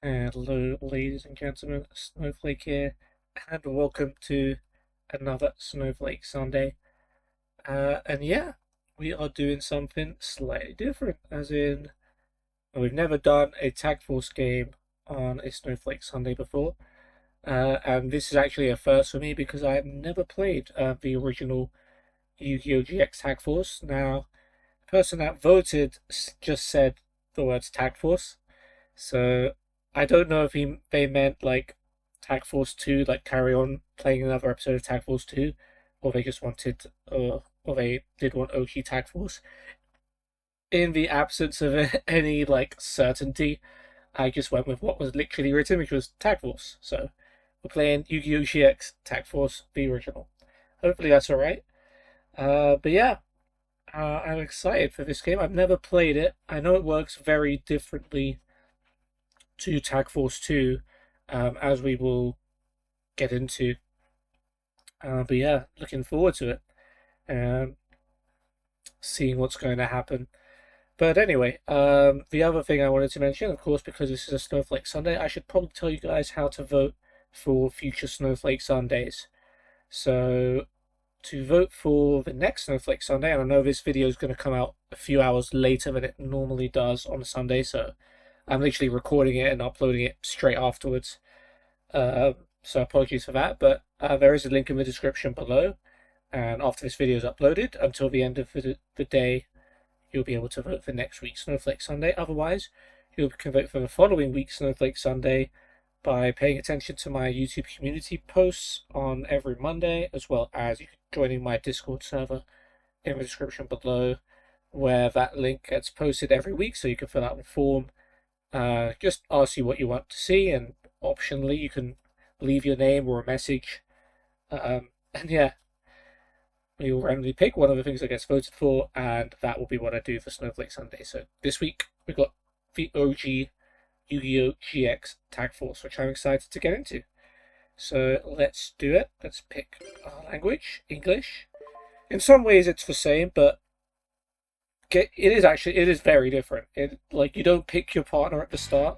Hello, ladies and gentlemen, Snowflake here, and welcome to another Snowflake Sunday. And yeah, we are doing something slightly different, as in, we've never done a Tag Force game on a Snowflake Sunday before, and this is actually a first for me because I've never played the original Yu-Gi-Oh! GX Tag Force. Now, the person that voted just said the words Tag Force. So I don't know if they meant like Tag Force 2, like carry on playing another episode of Tag Force 2, or they just wanted, or they did want Oki Tag Force. In the absence of any like certainty, I just went with what was literally written, which was Tag Force. So we're playing Yu-Gi-Oh! GX Tag Force, the original. Hopefully that's alright. But yeah, I'm excited for this game. I've never played it. I know it works very differently to Tag Force 2, as we will get into. But yeah, looking forward to it. Um, Seeing what's going to happen. But anyway, the other thing I wanted to mention, of course, because this is a Snowflake Sunday, I should probably tell you guys how to vote for future Snowflake Sundays. So, to vote for the next Snowflake Sunday, and I know this video is going to come out a few hours later than it normally does on a Sunday, so I'm literally recording it and uploading it straight afterwards. So apologies for that, but there is a link in the description below. And after this video is uploaded, until the end of the day, you'll be able to vote for next week's Snowflake Sunday. Otherwise, you can vote for the following week's Snowflake Sunday by paying attention to my YouTube community posts on every Monday, as well as joining my Discord server in the description below, where that link gets posted every week, so you can fill out the form. Just ask you what you want to see, and optionally you can leave your name or a message. And yeah, we will randomly pick one of the things that gets voted for, and that will be what I do for Snowflake Sunday. So this week we've got the OG Yu-Gi-Oh! GX Tag Force, which I'm excited to get into. So let's do it. Let's pick our language, English. In some ways it's the same, but it is very different. Like, you don't pick your partner at the start.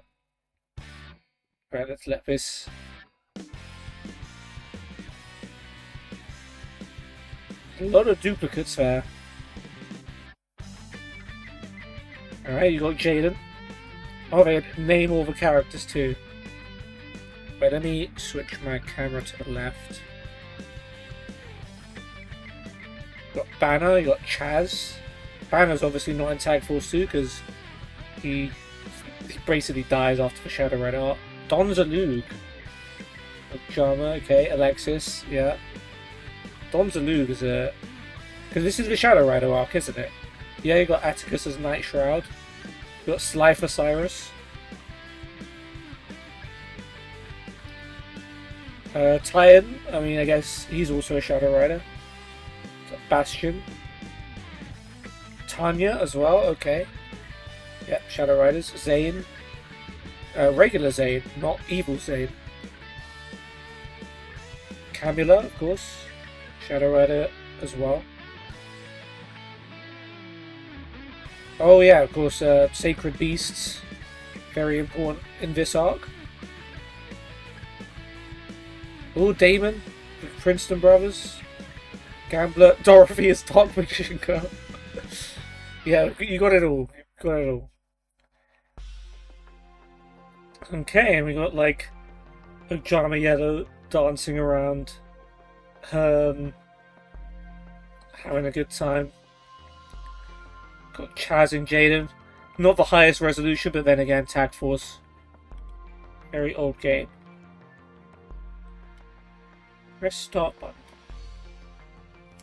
Right, let's let this. A lot of duplicates there. Alright, you got Jaden. Oh, they name all the characters too. Wait, let me switch my camera to the left. You got Banner, you got Chaz. Banner's obviously not in Tag Force 2 because he basically dies after the Shadow Red art. Don's a Lug. Jama, okay. Alexis, yeah. Don's a Lug is a... Because this is the Shadow Rider arc, isn't it? Yeah, you got Atticus as Night Shroud. You got Slifer Cyrus. Tian, I mean, I guess he's also a Shadow Rider. Bastion. Tanya as well, okay. Yep, Shadow Riders. Zane. Regular Zane, not Evil Zane. Camula, of course. Shadow Rider as well. Oh yeah, of course, Sacred Beasts. Very important in this arc. Oh, Damon, the Princeton Brothers. Gambler, Dorothy is Top Magician Girl. Yeah, you got it all. You got it all. Okay, and we got like Ojama Yellow dancing around, having a good time. Got Chaz and Jaden. Not the highest resolution, but then again, Tag Force. Very old game. Press start button.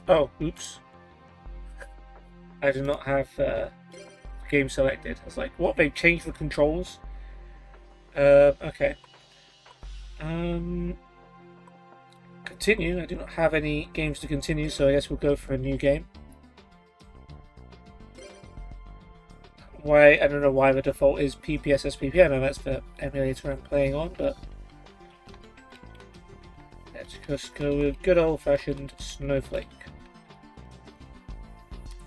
Oh, oops. I did not have game selected. I was like, what? They've changed the controls? Okay. Continue. I do not have any games to continue, so I guess we'll go for a new game. I don't know why the default is PPSSPP. I know that's the emulator I'm playing on, but let's just go with good old-fashioned Snowflake.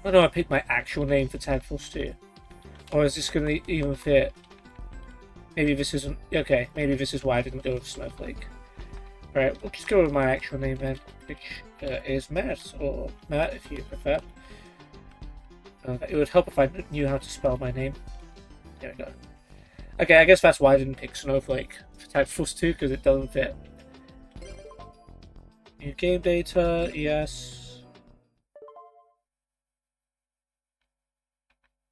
I know I picked my actual name for Tag Force 2. Or is this going to even fit? Maybe this isn't... Okay, maybe this is why I didn't go with Snowflake. Alright, we'll just go with my actual name then, which is Matt, or Matt if you prefer. It would help if I knew how to spell my name. There we go. Okay, I guess that's why I didn't pick Snowflake for Tag Force 2, because it doesn't fit. New game data, yes.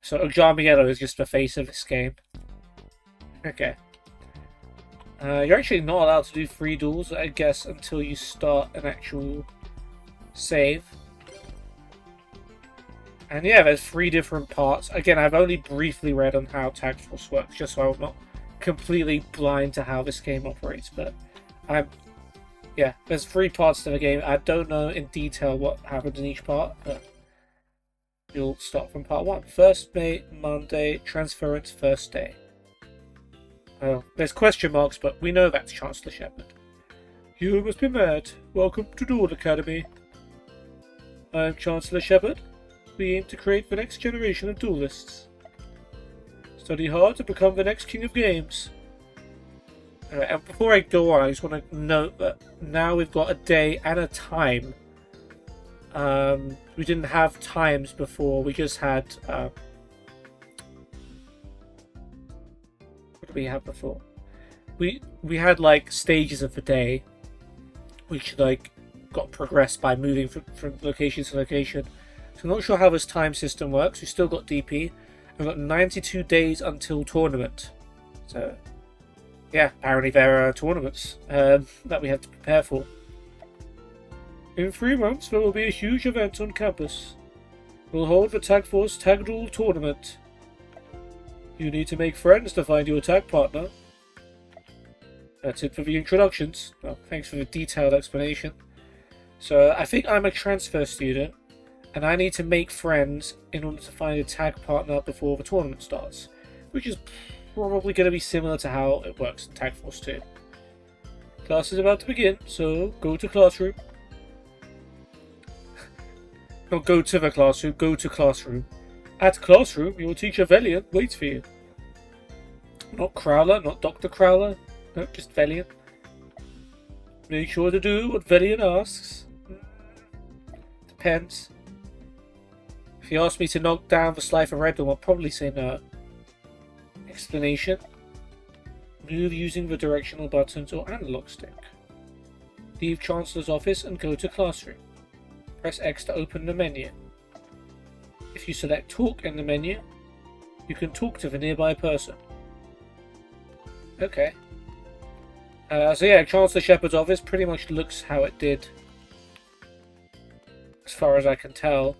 So Ojamiello is just the face of this game. Okay. You're actually not allowed to do 3 duels, I guess, until you start an actual save. And yeah, there's 3 different parts. Again, I've only briefly read on how Tag Force works, just so I'm not completely blind to how this game operates. But yeah, there's 3 parts to the game. I don't know in detail what happens in each part, but you'll start from part 1. First Monday, transference, first day. Oh, there's question marks, but we know that's Chancellor Shepard. You must be mad. Welcome to Duel Academy. I am Chancellor Shepard. We aim to create the next generation of duelists. Study hard to become the next king of games. And before I go on, I just want to note that now we've got a day and a time. We didn't have times before, we just had... what did we have before? We had like stages of the day, which like got progressed by moving from location to location. So I'm not sure how this time system works. We've still got DP. We've got 92 days until tournament. So, yeah, apparently there are tournaments that we have to prepare for. In 3 months, there will be a huge event on campus. We'll hold the Tag Force Tag Duel Tournament. You need to make friends to find your tag partner. That's it for the introductions. Well, thanks for the detailed explanation. So, I think I'm a transfer student. And I need to make friends in order to find a tag partner before the tournament starts. Which is probably going to be similar to how it works in Tag Force 2. Class is about to begin, so go to classroom. Not go to the classroom, go to classroom. At classroom, your teacher Velian waits for you. Not Crowler, not Dr. Crowler. No, just Velian. Make sure to do what Velian asks. Depends. If he asks me to knock down the Slifer Red Room, I'll probably say no. Explanation. Move using the directional buttons or analog stick. Leave Chancellor's office and go to classroom. Press X to open the menu. If you select Talk in the menu, you can talk to the nearby person. Okay. So yeah, Chancellor Shepard's office pretty much looks how it did, as far as I can tell,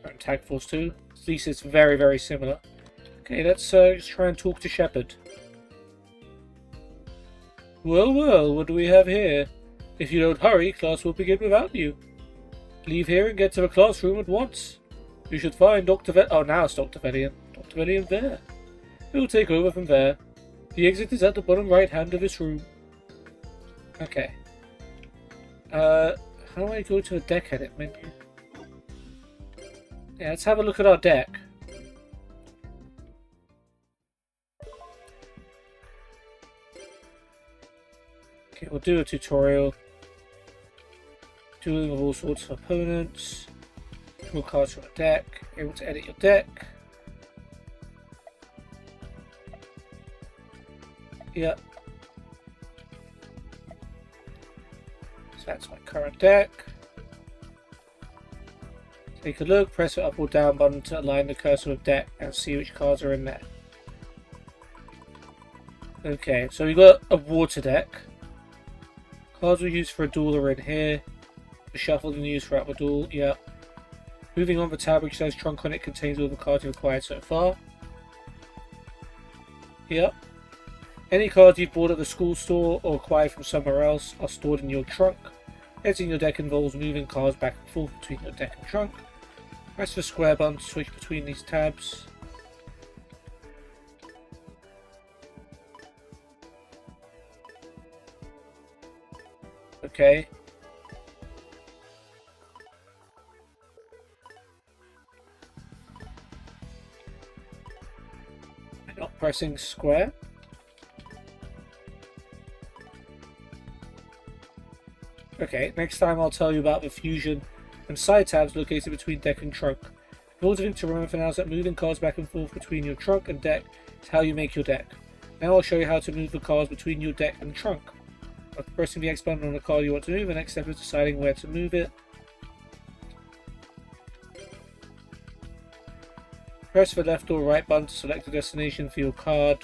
in Tag Force 2. At least it's very, very similar. Okay, let's just try and talk to Shepard. Well, well, what do we have here? If you don't hurry, class will begin without you. Leave here and get to the classroom at once. You should find Dr. Oh, now it's Dr. Velian. Dr. Velian there. He'll take over from there. The exit is at the bottom right hand of this room. Okay. How do I go to the deck edit menu? Yeah, let's have a look at our deck. Okay, we'll do a tutorial. Dueling with all sorts of opponents. Draw cards from a deck. Able to edit your deck. Yep. So that's my current deck. Take a look, press the up or down button to align the cursor with deck and see which cards are in there. Okay, so we've got a water deck. Cards we use for a duel are in here. Shuffled and used throughout the duel, yep. Moving on, the tab which says trunk on it contains all the cards you've acquired so far. Yep. Any cards you've bought at the school store or acquired from somewhere else are stored in your trunk. Editing your deck involves moving cards back and forth between your deck and trunk. Press the square button to switch between these tabs. Okay. I'm not pressing square. Okay, next time I'll tell you about the fusion and side tabs located between deck and trunk. The important thing to remember for now is that moving cards back and forth between your trunk and deck is how you make your deck. Now I'll show you how to move the cards between your deck and trunk. After pressing the X button on the card you want to move, the next step is deciding where to move it. Press the left or right button to select the destination for your card.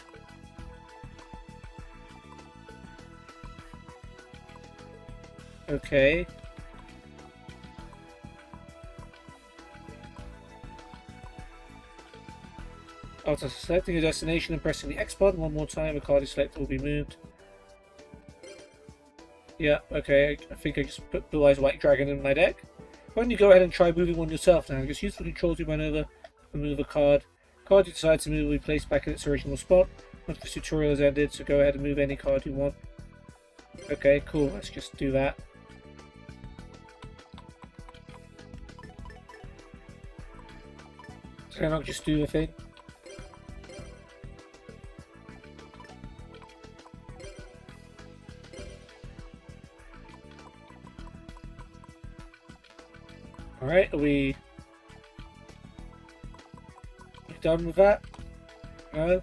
Okay. After selecting your destination and pressing the X button one more time, the card you select will be moved. Yeah, okay, I think I just put Blue Eyes White Dragon in my deck. Why don't you go ahead and try moving one yourself now? Just use the controls you went over and move a card. The card you decide to move will be placed back in its original spot once this tutorial has ended, so go ahead and move any card you want. Okay, cool, let's just do that. Can I just do the thing? Alright, are we done with that? No?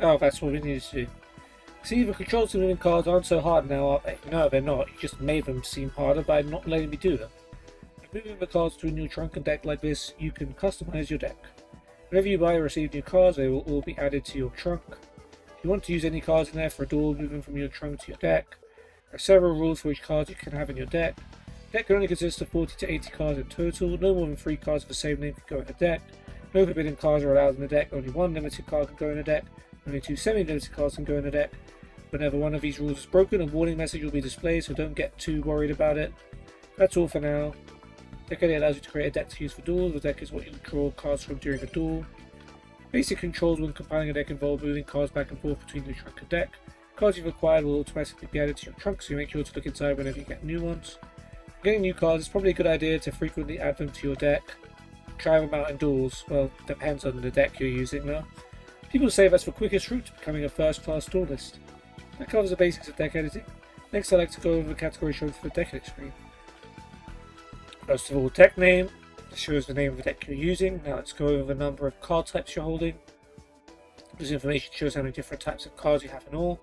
Oh, that's what we needed to do. See, the controls to moving cards aren't so hard now, are they? No, they're not. You just made them seem harder by not letting me do them. By moving the cards between your trunk and deck like this, you can customize your deck. Whenever you buy or receive new cards, they will all be added to your trunk. If you want to use any cards in there for a duel, move them from your trunk to your deck. There are several rules for each card you can have in your deck. The deck can only consist of 40 to 80 cards in total. No more than 3 cards of the same name can go in a deck. No forbidden cards are allowed in the deck. Only 1 limited card can go in a deck. Only 2 semi-limited cards can go in a deck. Whenever one of these rules is broken, a warning message will be displayed, so don't get too worried about it. That's all for now. Deck Edit allows you to create a deck to use for duels. The deck is what you draw cards from during a duel. Basic controls when compiling a deck involve moving cards back and forth between your trunk and deck. Cards you've acquired will automatically be added to your trunk, so you make sure to look inside whenever you get new ones. Getting new cards, it's probably a good idea to frequently add them to your deck. Try them out in duels. Well, depends on the deck you're using though. People say that's the quickest route to becoming a first-class duelist. That covers the basics of deck editing. Next, I'd like to go over the category shown for the deck edit screen. First of all, deck name. This shows the name of the deck you're using. Now let's go over the number of card types you're holding. This information shows how many different types of cards you have in all.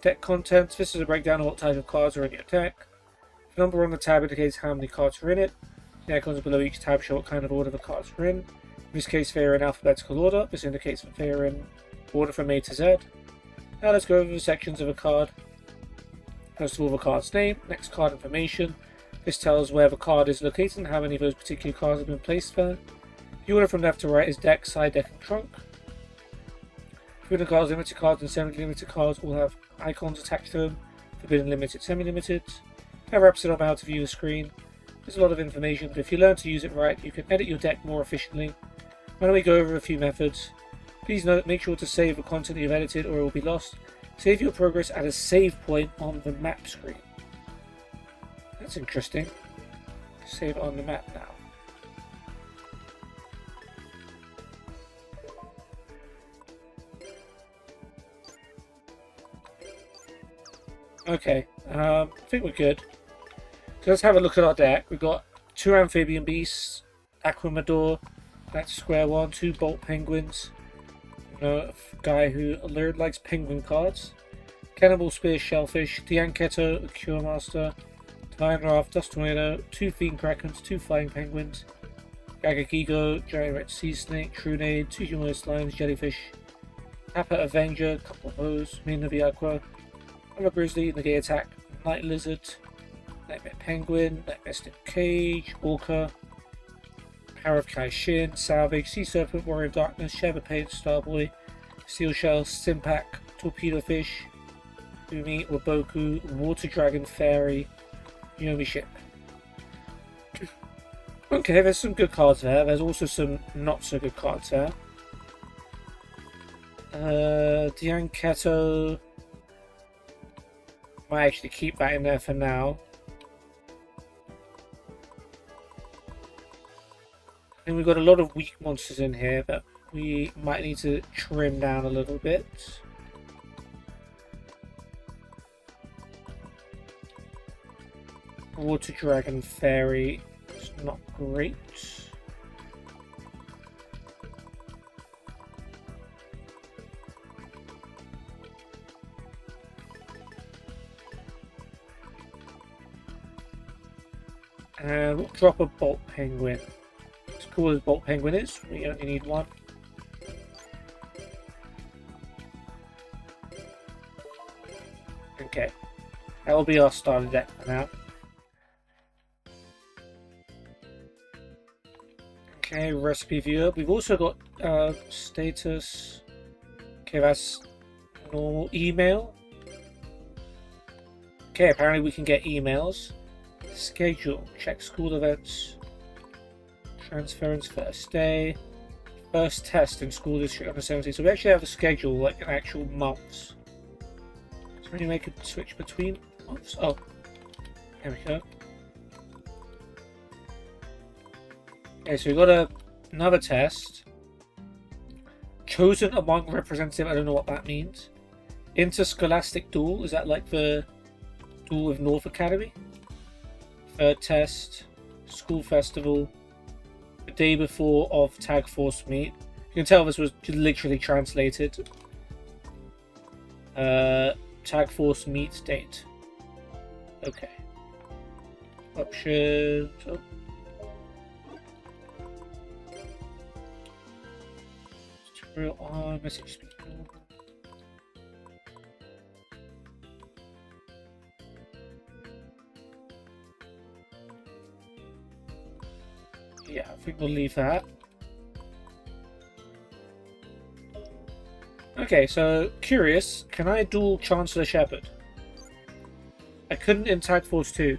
Deck contents. This is a breakdown of what type of cards are in your deck. The number on the tab indicates how many cards are in it. The icons below each tab show what kind of order the cards are in. In this case, they are in alphabetical order. This indicates that they are in order from A to Z. Now let's go over the sections of a card. First of all, the card's name. Next, card information. This tells where the card is located and how many of those particular cards have been placed there. The order from left to right is deck, side deck, and trunk. Forbidden cards, limited cards, and semi-limited cards all have icons attached to them. Forbidden, limited, semi-limited. That wraps it up how to view the screen. There's a lot of information, but if you learn to use it right, you can edit your deck more efficiently. Why don't we go over a few methods? Please note, make sure to save the content you've edited or it will be lost. Save your progress at a save point on the map screen. That's interesting. Save it on the map now. Okay, I think we're good. So let's have a look at our deck. We've got 2 Amphibian Beasts, Aquamador, that's square one, 2 Bolt Penguins, a guy who likes penguin cards, Cannibal Spear Shellfish, Dianketo, a Cure Master, Divine Wrath, Dust Tornado, 2 Fiend Krakens, 2 Flying Penguins, Gagagigo, Giant Red Sea Snake, Trunade, 2 Humorous Slimes, Jellyfish, Kappa Avenger, couple of those, Main of the Aqua, Hammer Grizzly, Negate Attack, Night Lizard, Nightmare Penguin, Nightmare Snip Cage, Orca, Power of Kaishin, Salvage, Sea Serpent, Warrior of Darkness, Sheva Pain, Starboy, Steel Shell, Stimpack, Torpedo Fish, Umi, Waboku, Water Dragon Fairy, Yomi Ship. Okay, there's some good cards there. There's also some not so good cards there. Dianketo. Might actually keep that in there for now. think we've got a lot of weak monsters in here that we might need to trim down a little bit. Water Dragon Fairy is not great. And we'll drop a Bolt Penguin. As cool as Bolt Penguin is, we only need one. Okay, that will be our starter deck for now. Okay, recipe viewer. We've also got status. Okay, that's normal email. Okay, apparently we can get emails. Schedule. Check school events. Transference first day. First test in school district on the 17th. So we actually have a schedule, like an actual months. Is there any way I could switch between months? Oh, there we go. Okay, so we got another test. Chosen among representative. I don't know what that means. Interscholastic duel. Is that like the duel of North Academy? Third test. School festival. The day before of Tag Force meet. You can tell this was literally translated. Tag Force meet date. Okay. Options. Oh. Tutorial on message speed. Yeah, I think we'll leave that. Okay, so curious, can I duel Chancellor Shepard? I couldn't in Tag Force 2.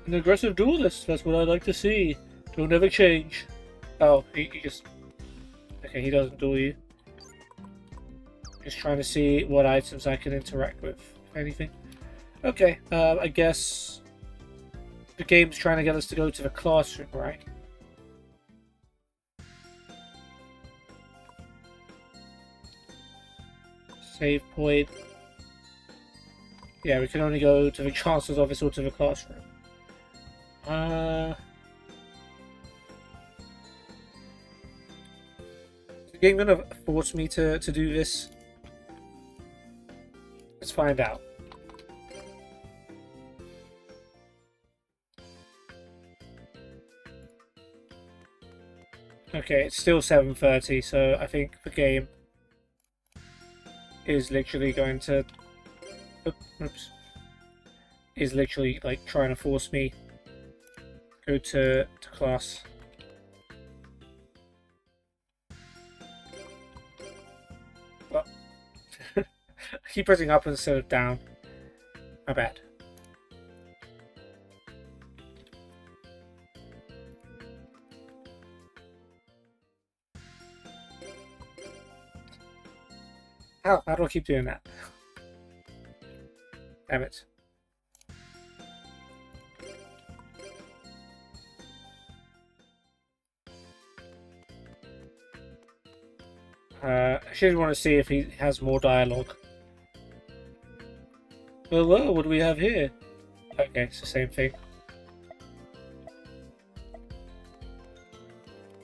An aggressive duelist, that's what I'd like to see. Don't ever change. Oh, he just... Okay, he doesn't duel you. Just trying to see what items I can interact with, if anything. Okay, I guess... The game's trying to get us to go to the classroom, right? Save point. Yeah, we can only go to the Chancellor's office or to the classroom. Is the game gonna force me to do this? Let's find out. Okay, it's still 7:30, so I think the game is literally going to... Oops. Is literally, like, trying to force me to go to class. Well, I keep pressing up instead of down. My bad. How do I keep doing that? Damn it. I should want to see if he has more dialogue. Well, what do we have here? Okay, it's the same thing.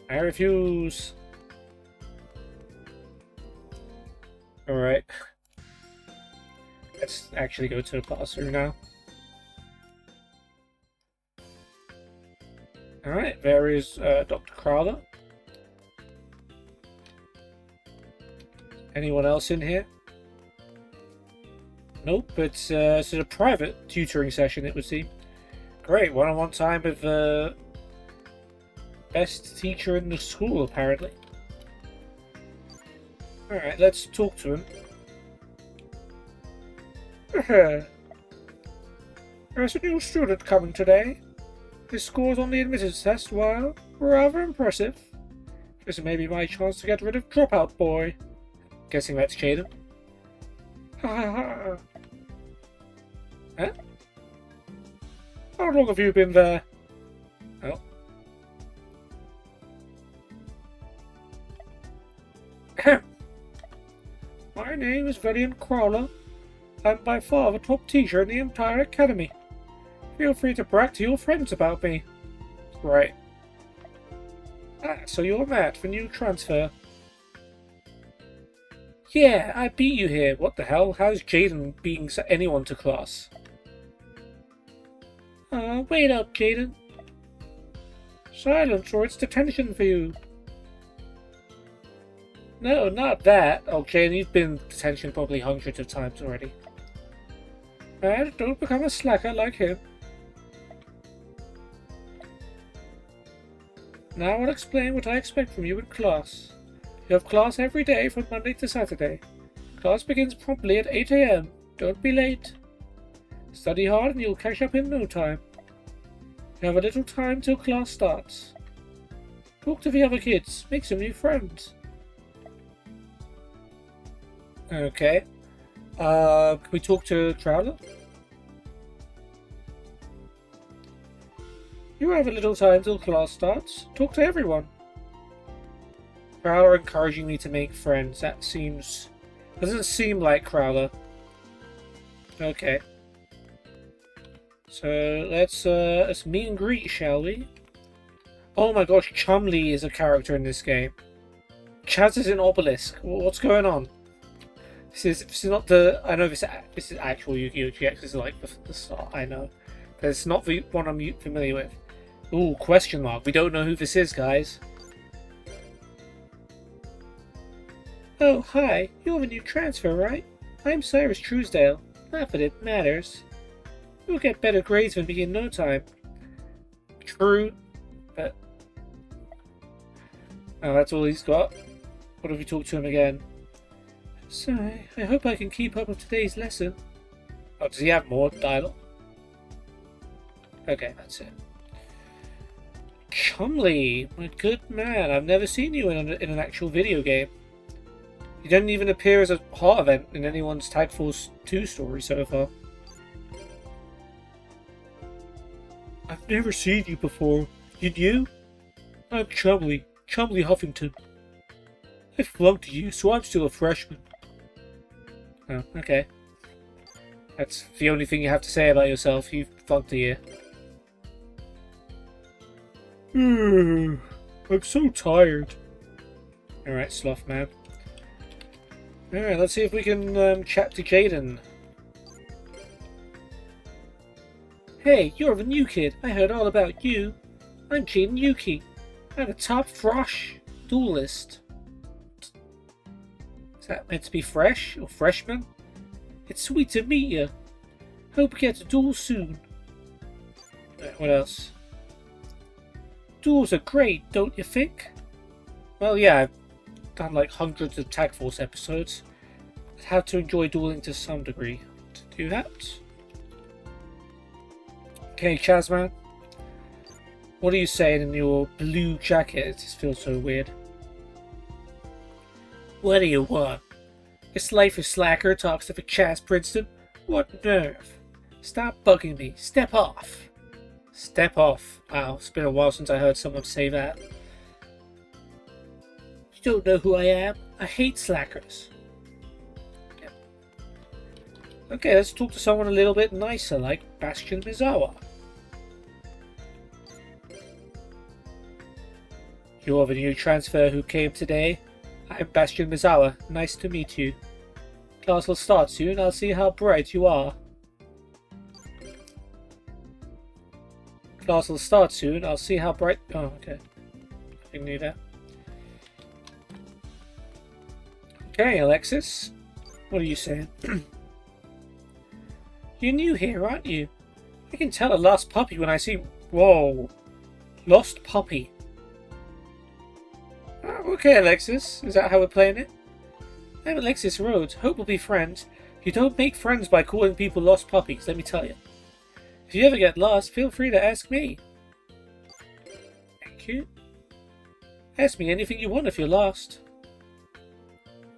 I refuse. Alright. Let's actually go to the classroom now. Alright, there is Dr. Crowther. Anyone else in here? Nope, it's a private tutoring session, it would seem. Great, one-on-one time with the best teacher in the school, apparently. Alright, let's talk to him. There's a new student coming today. His scores on the admittance test were rather impressive. This may be my chance to get rid of Dropout Boy. Guessing that's Jaden. Ha ha ha. Huh? How long have you been there? Oh. My name is Valiant Crawler. I'm by far the top teacher in the entire academy. Feel free to brag to your friends about me. Right. Ah, so you're Matt, the new transfer. Yeah, I beat you here. What the hell? How's Jaden beating anyone to class? Wait up, Jaden. Silence or it's detention for you. No, not that. Oh, Jaden, you've been in detention probably hundreds of times already. Matt, don't become a slacker like him. Now I'll explain what I expect from you in class. You have class every day from Monday to Saturday. Class begins promptly at 8 AM. Don't be late. Study hard and you'll catch up in no time. You have a little time till class starts. Talk to the other kids. Make some new friends. Okay. Can we talk to Traveler? You have a little time till class starts. Talk to everyone. Crowler encouraging me to make friends. That seems... doesn't seem like Crowler. Okay. So let's meet and greet, shall we? Oh my gosh, Chumley is a character in this game. Chaz is an obelisk. What's going on? This is not the... I know this is actual Yu-Gi-Oh! GX. This is like the start, I know. But it's not the one I'm familiar with. Ooh, question mark. We don't know who this is, guys. Oh, hi. You're the new transfer, right? I'm Cyrus Truesdale. Not that it matters. You'll get better grades than me in no time. True, but... oh, that's all he's got. What if we talk to him again? So, I hope I can keep up with today's lesson. Oh, does he have more dialogue? Okay, that's it. Chumley, my good man, I've never seen you in an actual video game. You didn't even appear as a heart event in anyone's Tag Force 2 story so far. I've never seen you before. Did you? I'm Chumley Huffington. I flunked you, so I'm still a freshman. Oh, okay. That's the only thing you have to say about yourself. You've flunked a year. I'm so tired. Alright, Sloth Man. Alright, let's see if we can chat to Jaden. Hey, you're the new kid. I heard all about you. I'm Jaden Yuki. I'm a top frosh duelist. Is that meant to be fresh or freshman? It's sweet to meet you. Hope we get to duel soon. What else? Duels are great, don't you think? Well, yeah, I've done like hundreds of Tag Force episodes. I have to enjoy dueling to some degree to do that. Okay, Chazman. What are you saying in your blue jacket? It just feels so weird. What do you want? This lifeless slacker talks to the Chaz Princeton? What nerve? Stop bugging me. Step off. Step off. Wow, it's been a while since I heard someone say that. You don't know who I am? I hate slackers. Okay, let's talk to someone a little bit nicer, like Bastion Mizawa. You're the new transfer who came today. I'm Bastion Mizawa. Nice to meet you. Class will start soon. I'll see how bright you are. Class will start soon. I'll see how bright... oh, okay. I knew that. Okay, Alexis. What are you saying? You're new here, aren't you? I can tell a lost puppy when I see... whoa. Lost puppy. Oh, okay, Alexis. Is that how we're playing it? I'm Alexis Rhodes. Hope we'll be friends. You don't make friends by calling people lost puppies, let me tell you. If you ever get lost, feel free to ask me. Thank you. Ask me anything you want if you're lost.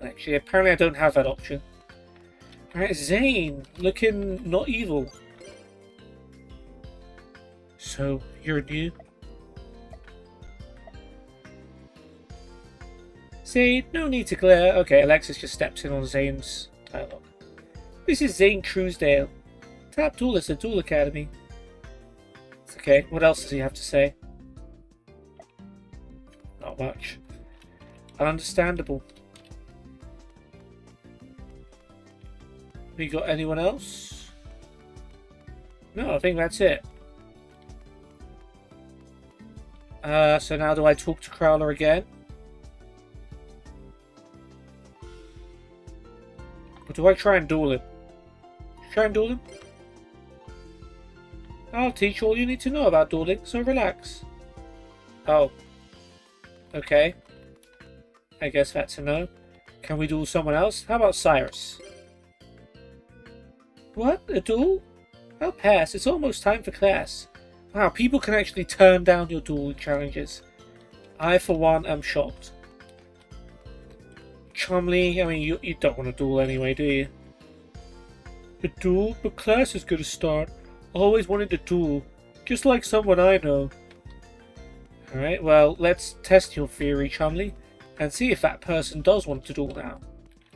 Actually, apparently I don't have that option. Alright, Zane. Looking not evil. So, you're new? Zane, no need to glare. Okay, Alexis just steps in on Zane's dialogue. This is Zane Truesdale, top duelist at Duel Academy. It's okay, what else does he have to say? Not much. Understandable. We got anyone else? No, I think that's it. So now do I talk to Crowler again? Or do I try and duel him? Try and duel him? I'll teach you all you need to know about dueling, so relax. Oh. Okay. I guess that's a no. Can we duel someone else? How about Cyrus? What? A duel? I'll pass. It's almost time for class. Wow, people can actually turn down your duel challenges. I, for one, am shocked. Chumley, I mean, you don't want to duel anyway, do you? A duel? But class is going to start. I always wanted to duel. Just like someone I know. Alright, well, let's test your theory, Chumley, and see if that person does want to duel now.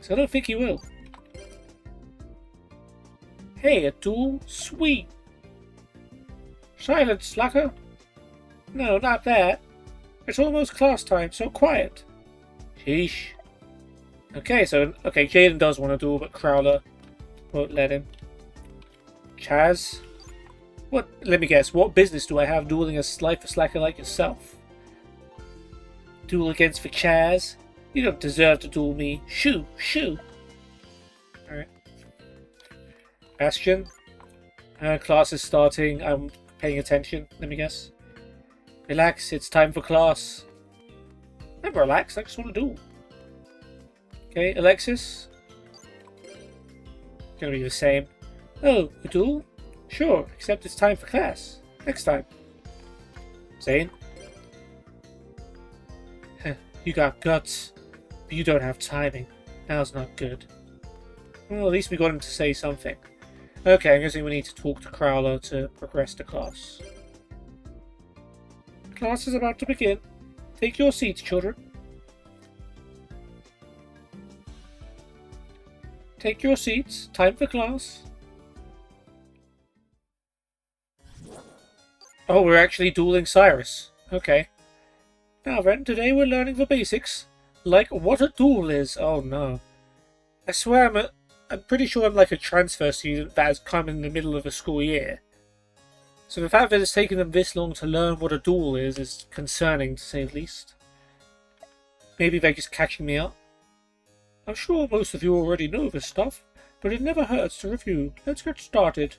So I don't think he will. Hey, a duel? Sweet! Silence, slacker! No, not that. It's almost class time, so quiet. Sheesh. Okay, Jaden does want to duel, but Crowler won't let him. Chaz? What? Let me guess, what business do I have dueling a slacker like yourself? Duel against for Chaz? You don't deserve to duel me. Shoo! Shoo! Alright. Bastion? Class is starting. I'm paying attention, let me guess. Relax, it's time for class. Never relax, I just want to duel. Okay, Alexis? Gonna be the same. Oh, a duel? Sure, except it's time for class. Next time. Zane? You got guts, but you don't have timing. Now's not good. Well, at least we got him to say something. Okay, I'm guessing we need to talk to Crowler to progress to class. Class is about to begin. Take your seats, children. Take your seats. Time for class. Oh, we're actually dueling Cyrus. Okay. Now then, today we're learning the basics. Like what a duel is. Oh no. I swear I'm pretty sure I'm like a transfer student that has come in the middle of a school year. So the fact that it's taken them this long to learn what a duel is concerning, to say the least. Maybe they're just catching me up. I'm sure most of you already know this stuff, but it never hurts to review. Let's get started.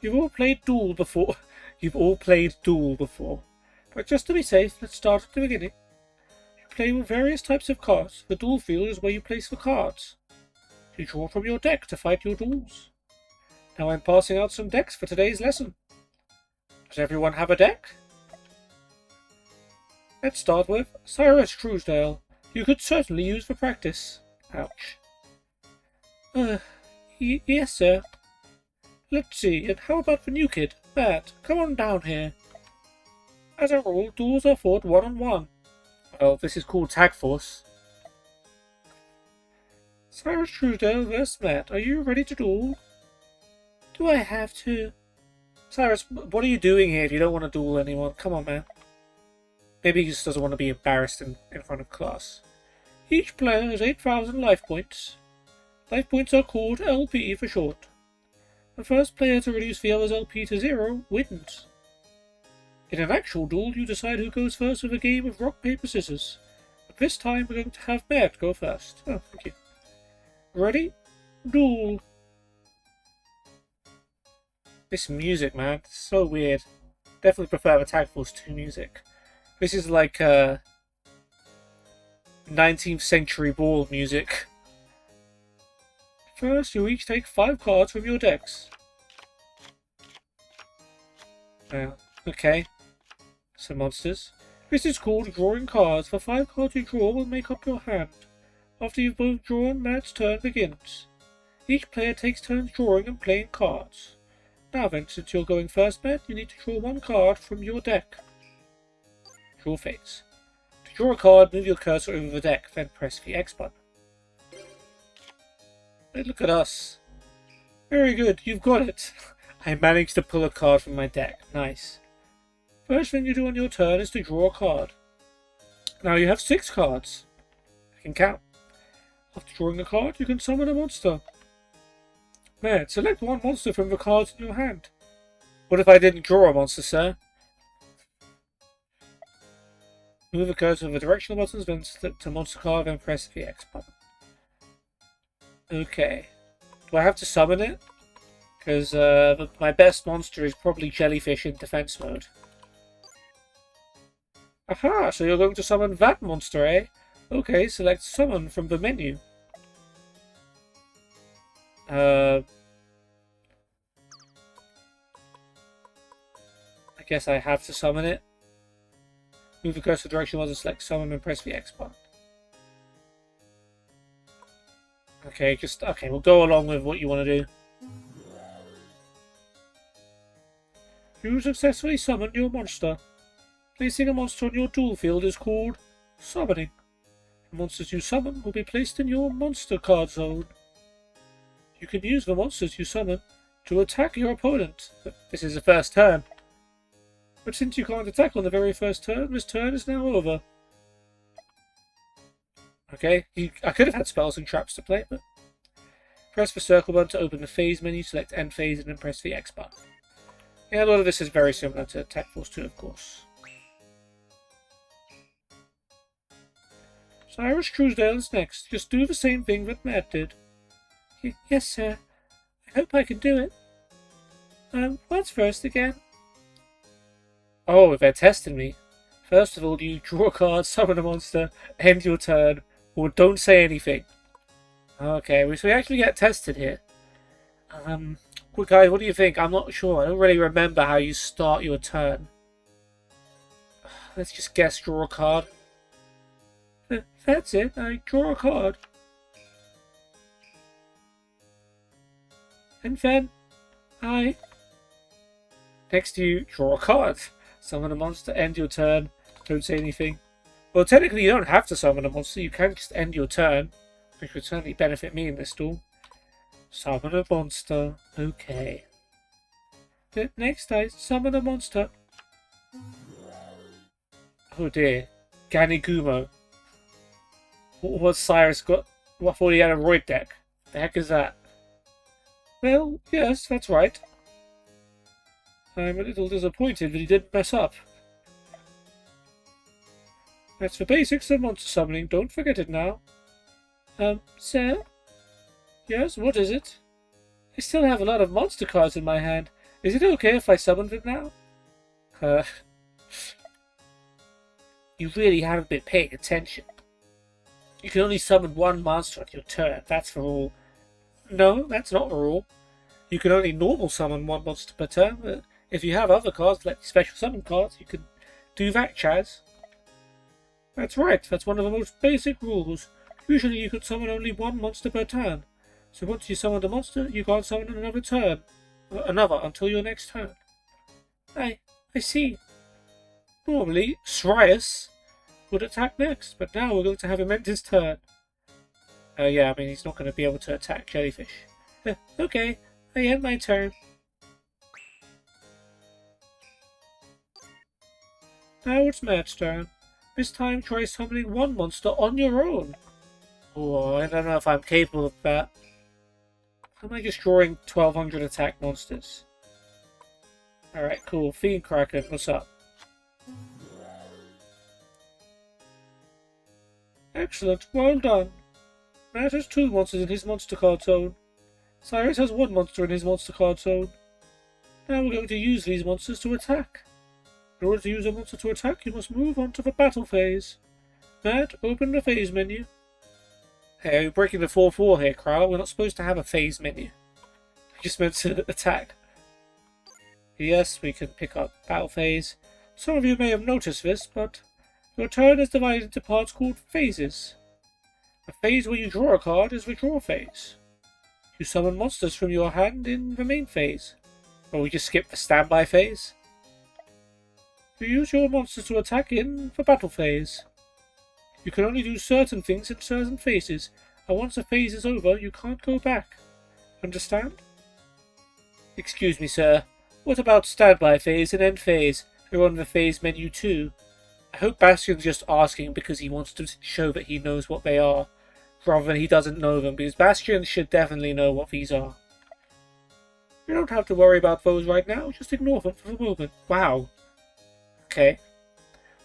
You've all played Duel before. But just to be safe, let's start at the beginning. You play with various types of cards. The duel field is where you place the cards. You draw from your deck to fight your duels. Now I'm passing out some decks for today's lesson. Does everyone have a deck? Let's start with Cyrus Truesdale. You could certainly use for practice. Ouch. Yes, sir. Let's see, and how about the new kid, Matt? Come on down here. As a rule, duels are fought one-on-one. Well, this is called Tag Force. Cyrus Truesdale vs. Matt, are you ready to duel? Do I have to? Cyrus, what are you doing here if you don't want to duel anyone? Come on, man. Maybe he just doesn't want to be embarrassed in front of class. Each player has 8,000 life points. Life points are called LP for short. The first player to reduce the other's LP to 0 wins. In an actual duel, you decide who goes first with a game of rock, paper, scissors. But this time, we're going to have Matt go first. Oh, thank you. Ready? Duel! This music, man, it's so weird. Definitely prefer the Tag Force 2 music. This is like 19th century ball music. First, you each take 5 cards from your decks. Okay. Some monsters. This is called drawing cards. The 5 cards you draw will make up your hand. After you've both drawn, Matt's turn begins. Each player takes turns drawing and playing cards. Now then, since you're going first, Matt, you need to draw one card from your deck. Draw phase. To draw a card, move your cursor over the deck, then press the X button. Hey, look at us. Very good, you've got it. I managed to pull a card from my deck. Nice. First thing you do on your turn is to draw a card. Now you have 6 cards. I can count. After drawing a card, you can summon a monster. Matt, select one monster from the cards in your hand. What if I didn't draw a monster, sir? Move the cursor of the directional buttons, then select a monster card, then press the X button. Okay. Do I have to summon it? Because my best monster is probably Jellyfish in defense mode. Aha, so you're going to summon that monster, eh? Okay, select summon from the menu. I guess I have to summon it. Move the cursor direction and select summon and press the X button. Okay, we'll go along with what you want to do. You successfully summoned your monster. Placing a monster on your duel field is called summoning. The monsters you summon will be placed in your monster card zone. You can use the monsters you summon to attack your opponent. This is the first turn. But since you can't attack on the very first turn, this turn is now over. Okay, I could have had spells and traps to play, but... Press the circle button to open the phase menu, select end phase, and then press the X button. Yeah, a lot of this is very similar to Attack Force 2, of course. Cyrus Truesdale is next. Just do the same thing that Matt did. Yes, sir. I hope I can do it. What's first again? Oh, they're testing me. First of all, you draw a card, summon a monster, end your turn, or don't say anything. Okay, so we actually get tested here. Well, guys, what do you think? I'm not sure. I don't really remember how you start your turn. Let's just guess draw a card. That's it. I draw a card. And then next to you, draw a card. Summon a monster, end your turn, don't say anything. Well, technically you don't have to summon a monster, you can just end your turn, which would certainly benefit me in this duel. Summon a monster, okay. Next I summon a monster. Oh dear, Ganigumo. What's Cyrus got? I thought he had a Roid deck. The heck is that? Well, yes, that's right. I'm a little disappointed that he didn't mess up. That's the basics of monster summoning, don't forget it now. Sir? Yes, what is it? I still have a lot of monster cards in my hand. Is it okay if I summon them now? You really haven't been paying attention. You can only summon one monster on your turn, that's the rule. No, that's not the rule. You can only normal summon one monster per turn, but if you have other cards, like special summon cards, you can do that, Chaz. That's right, that's one of the most basic rules. Usually you can summon only one monster per turn. So once you summon a monster, you can't summon another until your next turn. I see. Normally, Srius would attack next, but now we're going to have him end his turn. Yeah, I mean, he's not going to be able to attack Jellyfish. Okay, I end my turn. Now it's Matt's turn. This time try summoning one monster on your own. Oh, I don't know if I'm capable of that. Am I just drawing 1200 attack monsters? Alright, cool. Fiend Kraken, what's up? Excellent, well done. Matt has 2 monsters in his monster card zone. Cyrus has 1 monster in his monster card zone. Now we're going to use these monsters to attack. In order to use a monster to attack, you must move on to the battle phase. Matt, open the phase menu. Hey, you're breaking the 4th wall here, Crowler. We're not supposed to have a phase menu. We just meant to attack. Yes, we can pick up battle phase. Some of you may have noticed this, but your turn is divided into parts called phases. A phase where you draw a card is the draw phase. You summon monsters from your hand in the main phase. Or we just skip the standby phase? You use your monsters to attack in the battle phase. You can only do certain things in certain phases, and once a phase is over, you can't go back. Understand? Excuse me, sir. What about standby phase and end phase? They're on the phase menu too. I hope Bastion's just asking because he wants to show that he knows what they are, rather than he doesn't know them, because Bastion should definitely know what these are. You don't have to worry about those right now, just ignore them for the moment. Wow. Okay.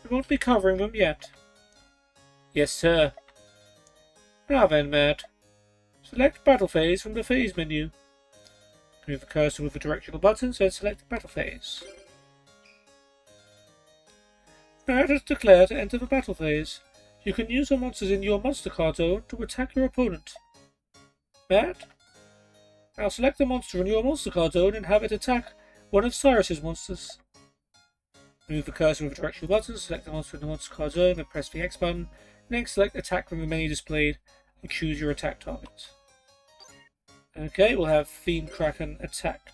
We won't be covering them yet. Yes, sir. Now then, Matt. Select Battle Phase from the Phase menu. Move the cursor with the directional buttons and select Battle Phase. Matt has declared to enter the Battle Phase. You can use the monsters in your monster card zone to attack your opponent. Matt? Now select the monster in your monster card zone and have it attack one of Cyrus's monsters. Move the cursor with the directional buttons, select the monster in the monster card zone and press the X button. Next, select Attack from the menu displayed and choose your attack target. Okay, we'll have Fiend Kraken attack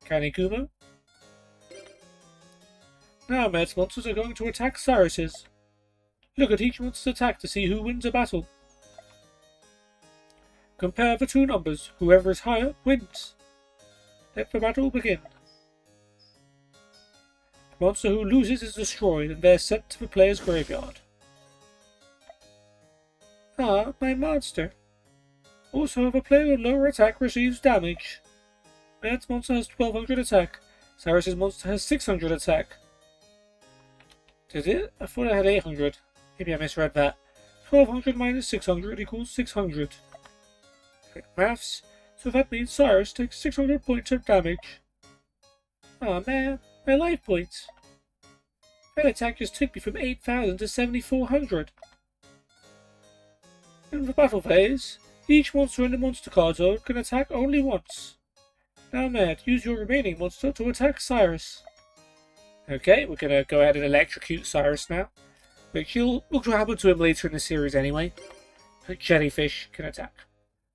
Kanigumo. Now, Matt's monsters are going to attack Cyrus's. Look at each monster's attack to see who wins a battle. Compare the two numbers. Whoever is higher wins. Let the battle begin. The monster who loses is destroyed and they're sent to the player's graveyard. Ah, my monster. Also, the player with lower attack receives damage. Matt's monster has 1200 attack. Cyrus's monster has 600 attack. Did it? I thought I had 800. Maybe I misread that. 1200 minus 600 equals 600. Quick maths. So that means Cyrus takes 600 points of damage. Aw man, my life points. That attack just took me from 8,000 to 7,400. In the battle phase, each monster in the monster card zone can attack only once. Now Matt, use your remaining monster to attack Cyrus. Okay, we're gonna go ahead and electrocute Cyrus now. Which will happen to him later in the series anyway. Jellyfish can attack.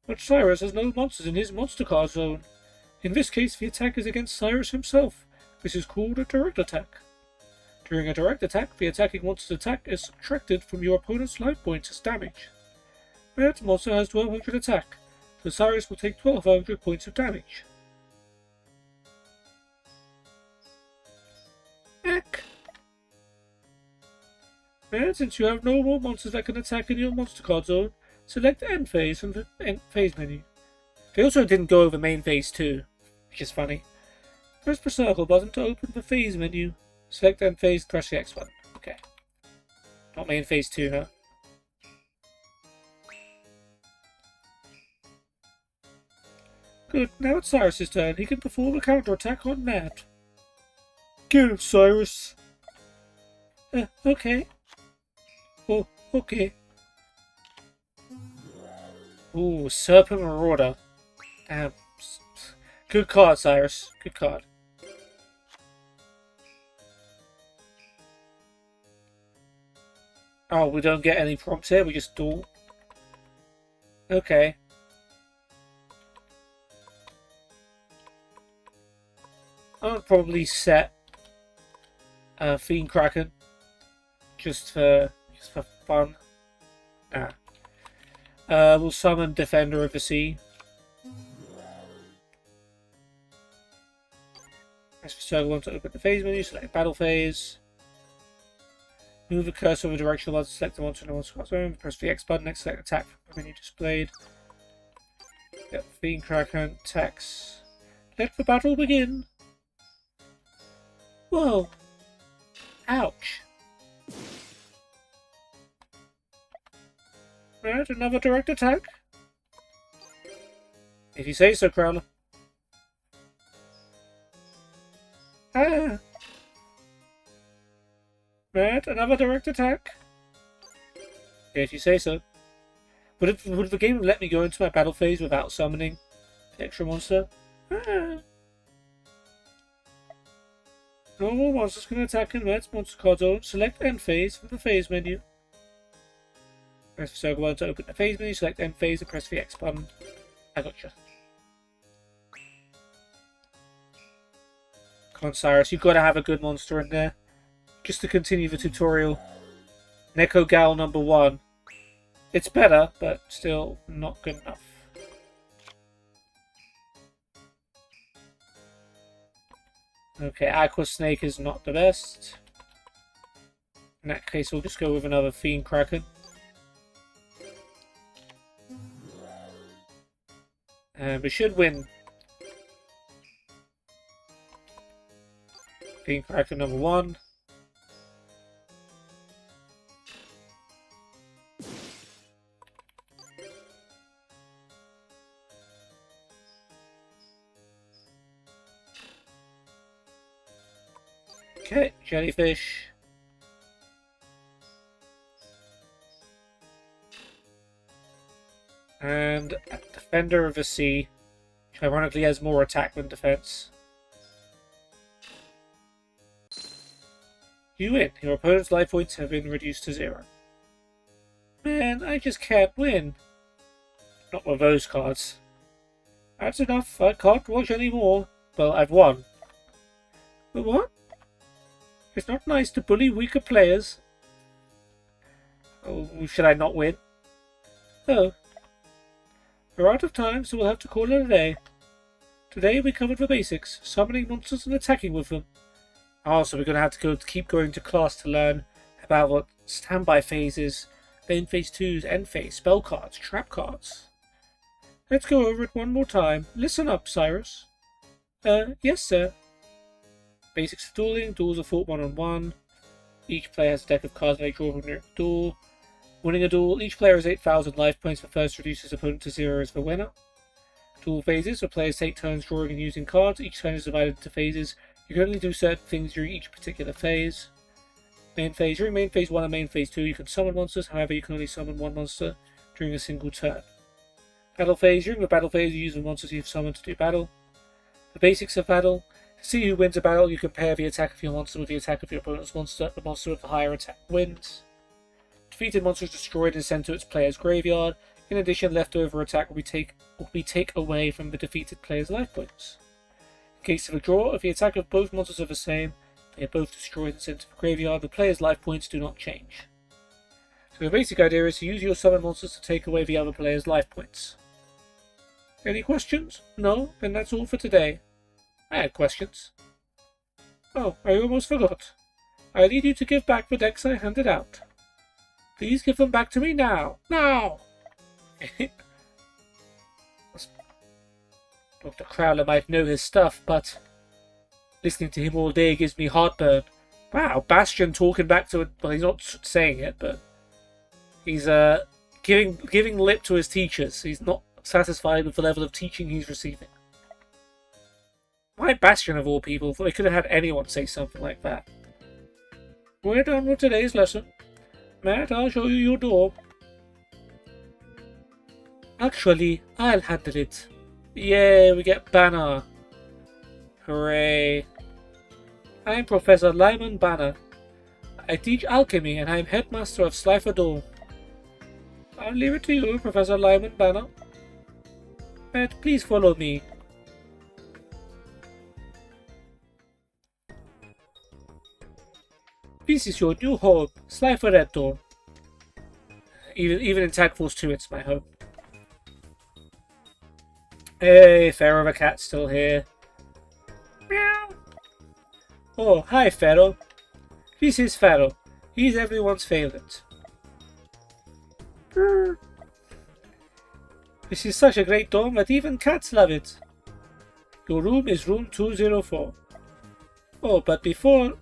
But Cyrus has no monsters in his monster card zone. In this case, the attack is against Cyrus himself. This is called a direct attack. During a direct attack, the attacking monster's attack is subtracted from your opponent's life points as damage. Matt's monster has 1200 attack, so Cyrus will take 1200 points of damage. Heck! Matt, since you have no more monsters that can attack in your monster card zone, select End Phase from the End Phase menu. They also didn't go over Main Phase 2, which is funny. Press the circle button to open the Phase menu. Select End Phase and press the X button. Okay. Not Main Phase 2, no. Good, now it's Cyrus's turn. He can perform a counterattack on Matt. Get him, Cyrus. Okay. Oh, okay. Ooh, Serpent Marauder. Damn. Good card, Cyrus. Good card. Oh, we don't get any prompts here, we just duel. Okay. I would probably set Fiend Kraken just for fun. We'll summon Defender of the Sea. Press the circle one to open the phase menu, select Battle Phase. Move the cursor with the directional button, select the monster in the monster zone, press the X button, next select attack from the menu displayed. Get Fiend Kraken, attacks. Let the battle begin. Whoa! Ouch! Right, another direct attack. If you say so, Crowler. Ah! Right, another direct attack. If you say so. Would the game let me go into my battle phase without summoning the extra monster? Ah! Normal monsters can attack in Matt's monster card zone. Select End Phase from the Phase menu. Press the circle button to open the Phase menu. Select End Phase and press the X button. I gotcha. Come on, Cyrus, you've got to have a good monster in there. Just to continue the tutorial. Neko Gal number 1. It's better, but still not good enough. Okay, Aqua Snake is not the best. In that case, we'll just go with another Fiend Kraken. And we should win. Fiend Kraken number 1. Okay, Jellyfish. And Defender of the Sea, which ironically has more attack than defense. You win. Your opponent's life points have been reduced to 0. Man, I just can't win. Not with those cards. That's enough. I can't watch anymore. Well, I've won. But what? It's not nice to bully weaker players. Oh, should I not win? Oh. We're out of time, so we'll have to call it a day. Today we covered the basics, summoning monsters and attacking with them. Also, we're going to have to keep going to class to learn about what standby phases, main phase 2's end phase, spell cards, trap cards. Let's go over it one more time. Listen up, Cyrus. Yes, sir. Basics of dueling. Duels are fought 1-on-1. Each player has a deck of cards they draw from their duel. Winning a duel, each player has 8,000 life points. The first reduces opponent to 0 as the winner. Duel phases, where players take turns drawing and using cards. Each turn is divided into phases. You can only do certain things during each particular phase. Main phase. During main phase 1 and main phase 2, you can summon monsters. However, you can only summon one monster during a single turn. Battle phase. During the battle phase, you use the monsters you've summoned to do battle. The basics of battle. To see who wins a battle, you compare the attack of your monster with the attack of your opponent's monster. The monster with the higher attack wins. Defeated monster is destroyed and sent to its player's graveyard. In addition, leftover attack will be take away from the defeated player's life points. In case of a draw, if the attack of both monsters are the same, they are both destroyed and sent to the graveyard. The player's life points do not change. So the basic idea is to use your summon monsters to take away the other player's life points. Any questions? No? Then that's all for today. I had questions. Oh, I almost forgot. I need you to give back the decks I handed out. Please give them back to me now. Now! Dr. Crowler might know his stuff, but listening to him all day gives me heartburn. Wow, Bastion talking back to it. Well, he's not saying it, but he's giving lip to his teachers. He's not satisfied with the level of teaching he's receiving. Why Bastion of all people? They could have had anyone say something like that. We're done with today's lesson. Matt, I'll show you your door. Actually, I'll handle it. Yay, we get Banner. Hooray. I'm Professor Lyman Banner. I teach alchemy and I'm headmaster of Slifer Dome. I'll leave it to you, Professor Lyman Banner. Matt, please follow me. This is your new home, Slifer Red Dawn. Even in Tag Force 2, it's my home. Hey, Pharaoh the Cat's still here. Meow. Oh, hi, Pharaoh. This is Pharaoh. He's everyone's favorite. This is such a great dome that even cats love it. Your room is room 204. Oh, but before...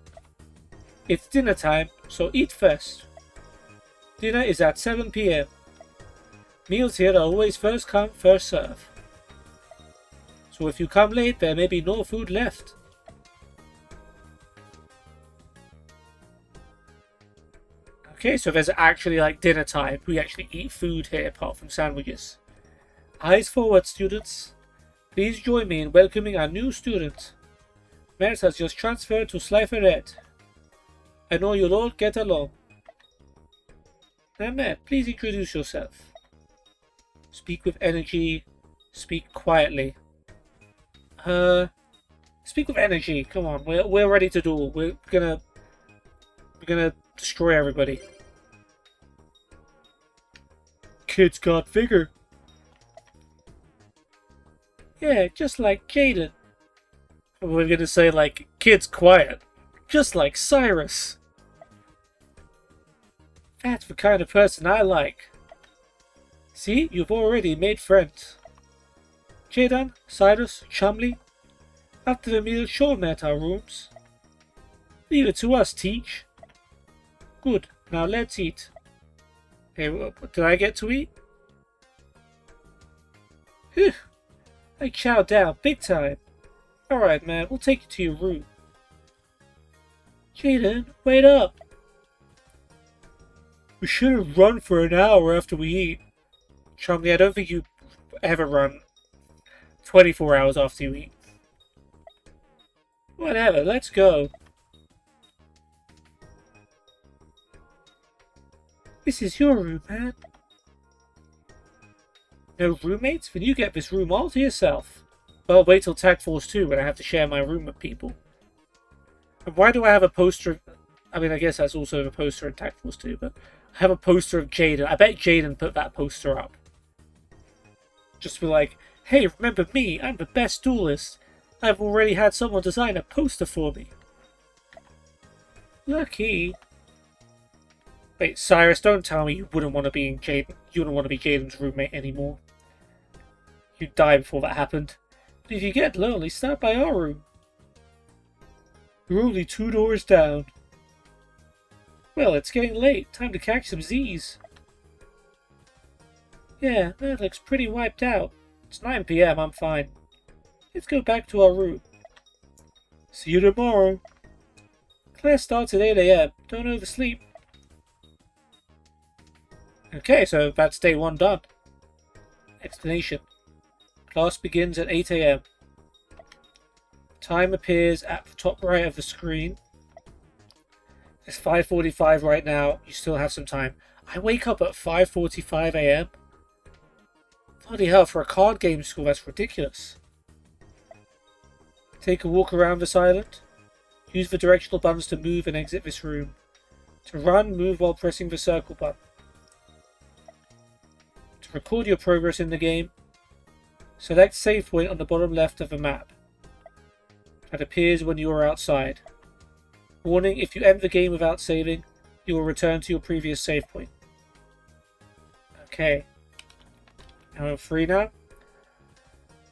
It's dinner time, so eat first. Dinner is at 7 p.m. Meals here are always first come, first serve. So if you come late, there may be no food left. Okay, so there's actually like dinner time. We actually eat food here apart from sandwiches. Eyes forward, students. Please join me in welcoming our new student. Mert has just transferred to Slifer Red. I know you'll all get along. Now, Matt, please introduce yourself. Speak with energy. Speak quietly. Speak with energy. Come on, we're ready to duel. We're gonna destroy everybody. Kid's got vigor. Yeah, just like Jaden. We're gonna say like kid's quiet, just like Cyrus. That's the kind of person I like. See, you've already made friends. Jaden, Cyrus, Chumley. After the meal, show them at our rooms. Leave it to us, Teach. Good, now let's eat. Hey, did I get to eat? Phew, I chowed down big time. Alright, man, we'll take you to your room. Jaden, wait up. We should have run for an hour after we eat. Chumley, I don't think you ever run 24 hours after you eat. Whatever, let's go. This is your room, man. No roommates? Then you get this room all to yourself. Well, wait till Tag Force 2 when I have to share my room with people. And why do I have a poster of... I mean, I guess that's also a poster in Tag Force 2, but I have a poster of Jaden. I bet Jaden put that poster up. Just to be like, hey, remember me? I'm the best duelist. I've already had someone design a poster for me. Lucky. Wait, Cyrus, don't tell me you wouldn't want to be in Jaden. You wouldn't want to be Jaden's roommate anymore. You'd die before that happened. But if you get lonely, stop by our room. We're only 2 doors down. Well, it's getting late. Time to catch some Z's. Yeah, that looks pretty wiped out. It's 9 PM, I'm fine. Let's go back to our room. See you tomorrow. Class starts at 8 AM. Don't oversleep. Okay, so that's day 1 done. Explanation. Class begins at 8 AM. Time appears at the top right of the screen. It's 5:45 right now. You still have some time. I wake up at 5:45 AM. Bloody hell, for a card game school, that's ridiculous. Take a walk around this island. Use the directional buttons to move and exit this room. To run, move while pressing the circle button. To record your progress in the game, select save point on the bottom left of the map. That appears when you are outside. Warning, if you end the game without saving, you will return to your previous save point. Okay. Now I'm free now.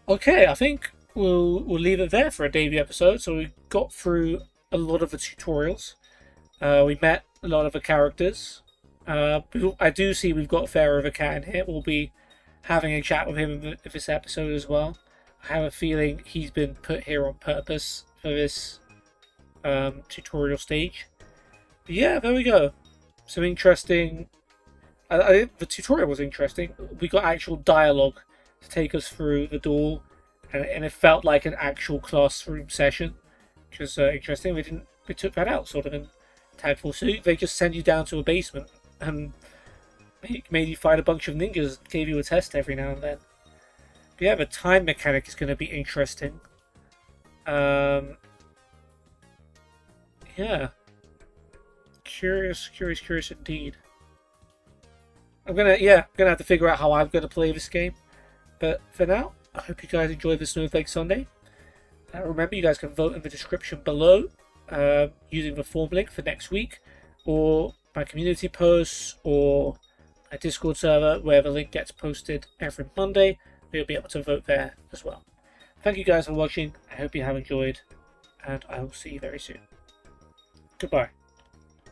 Okay, I think we'll leave it there for a debut episode. So we got through a lot of the tutorials. We met a lot of the characters. I do see we've got Pharaoh the Cat in here. We'll be having a chat with him in this episode as well. I have a feeling he's been put here on purpose for this tutorial stage. But yeah, there we go. Some interesting... I think the tutorial was interesting. We got actual dialogue to take us through the duel, and it felt like an actual classroom session, which was interesting. We took that out sort of in Tag Force 2. They just send you down to a basement and made you fight a bunch of ninjas, gave you a test every now and then. But yeah, the time mechanic is going to be interesting. Yeah. Curious indeed. I'm gonna have to figure out how I'm gonna play this game. But for now, I hope you guys enjoyed the Snowflake Sunday. Remember, you guys can vote in the description below using the form link for next week, or my community posts, or my Discord server, where the link gets posted every Monday. You'll be able to vote there as well. Thank you guys for watching. I hope you have enjoyed, and I will see you very soon. Goodbye.